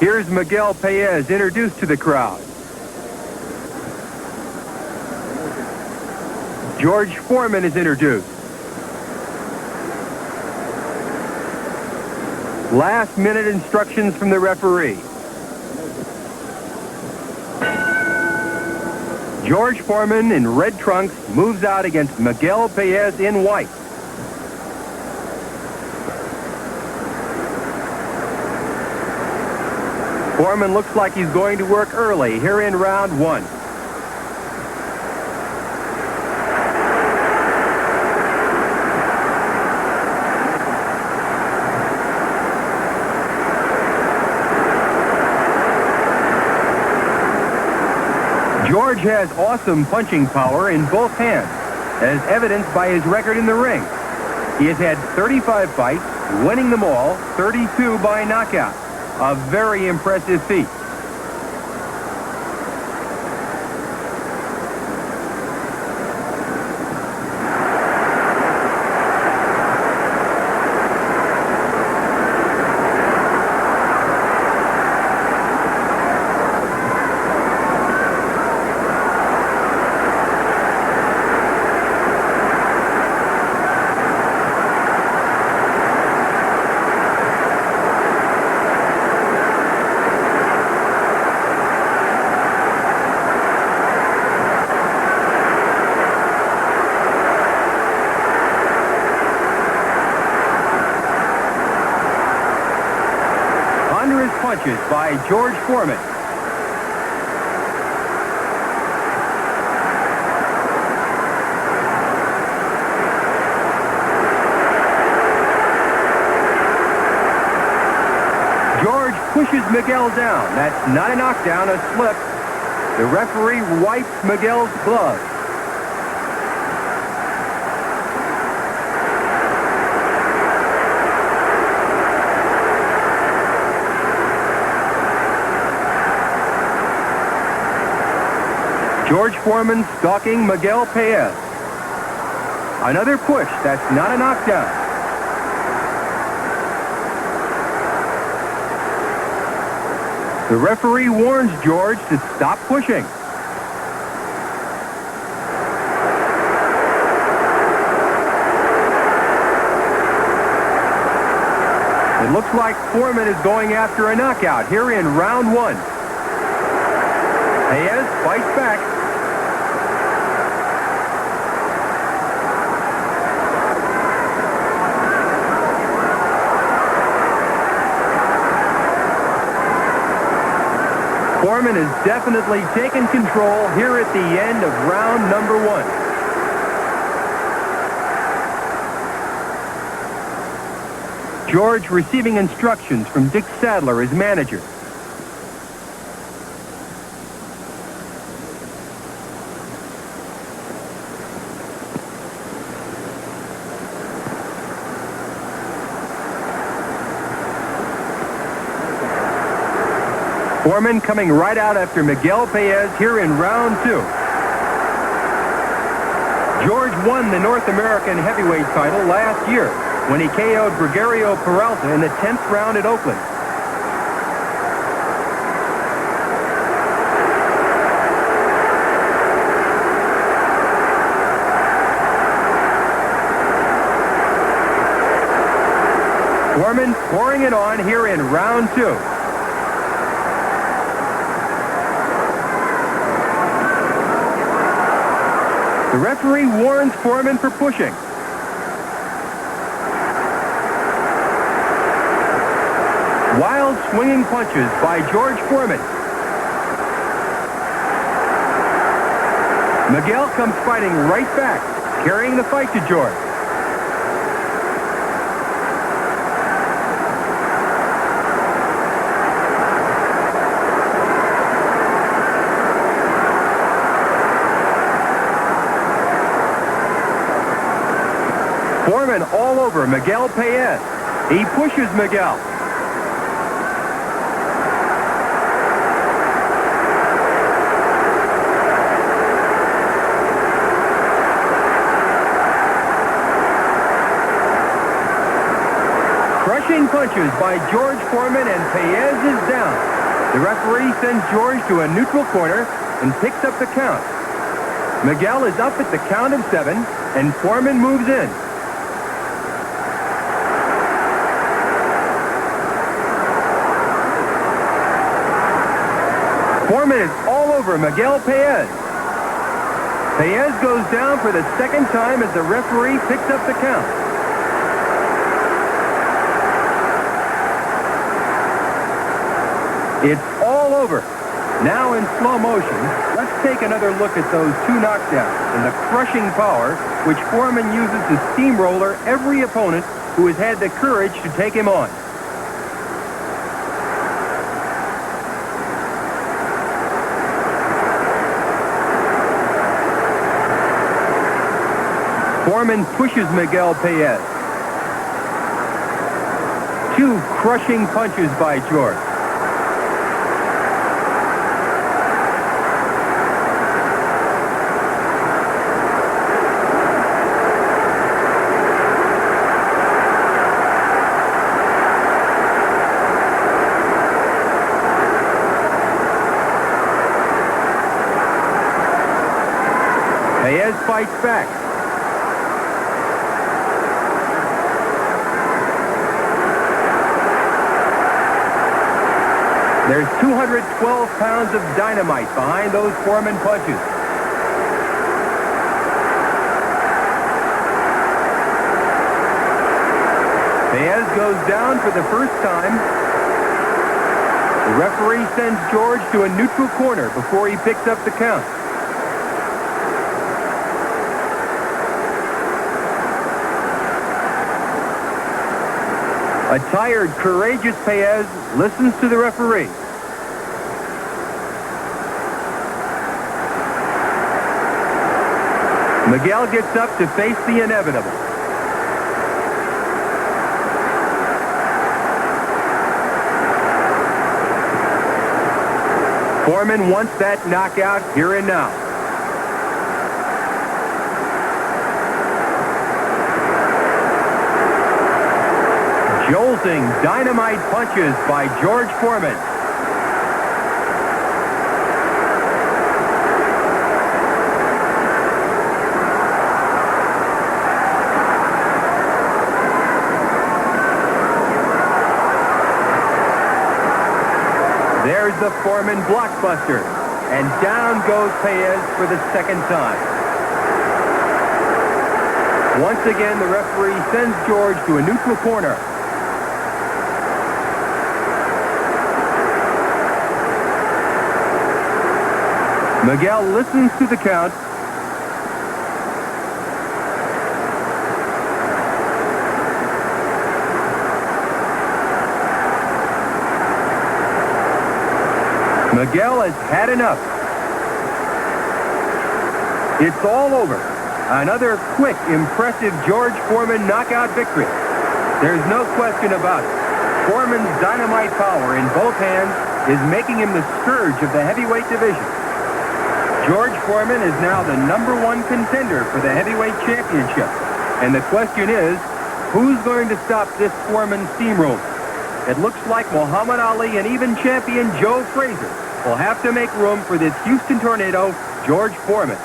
Here's Miguel Paez introduced to the crowd. George Foreman is introduced. Last-minute instructions from the referee. George Foreman in red trunks moves out against Miguel Paez in white. Foreman looks like he's going to work early here in round one. George has awesome punching power in both hands, as evidenced by his record in the ring. He has had 35 fights, winning them all, 32 by knockout. A very impressive feat. Punches by George Foreman. George pushes Miguel down. That's not a knockdown, a slip. The referee wipes Miguel's glove. George Foreman stalking Miguel Paez. Another push. That's not a knockdown. The referee warns George to stop pushing. It looks like Foreman is going after a knockout here in round one. Paez fights back. Foreman has definitely taken control here at the end of round number one. George receiving instructions from Dick Sadler, his manager. Foreman coming right out after Miguel Paez here in round two. George won the North American heavyweight title last year when he KO'd Gregorio Peralta in the 10th round at Oakland. Foreman pouring it on here in round two. The referee warns Foreman for pushing. Wild swinging punches by George Foreman. Miguel comes fighting right back, carrying the fight to George. Foreman all over Miguel Paez. He pushes Miguel. Crushing punches by George Foreman, and Paez is down. The referee sends George to a neutral corner and picks up the count. Miguel is up at the count of 7, and Foreman moves in. Foreman is all over Miguel Paez. Paez goes down for the second time as the referee picks up the count. It's all over. Now in slow motion, let's take another look at those 2 knockdowns and the crushing power which Foreman uses to steamroller every opponent who has had the courage to take him on. Foreman pushes Miguel Paez. 2 crushing punches by George. Paez fights back. There's 212 pounds of dynamite behind those Foreman punches. Paez goes down for the first time. The referee sends George to a neutral corner before he picks up the count. A tired, courageous Paez listens to the referee. Miguel gets up to face the inevitable. Foreman wants that knockout here and now. Jolting dynamite punches by George Foreman. There's the Foreman blockbuster, and down goes Paez for the second time. Once again, the referee sends George to a neutral corner. Miguel listens to the count. Miguel has had enough. It's all over. Another quick, impressive George Foreman knockout victory. There's no question about it. Foreman's dynamite power in both hands is making him the scourge of the heavyweight division. George Foreman is now the #1 contender for the heavyweight championship. And the question is, who's going to stop this Foreman steamroller? It looks like Muhammad Ali and even champion Joe Frazier will have to make room for this Houston Tornado, George Foreman.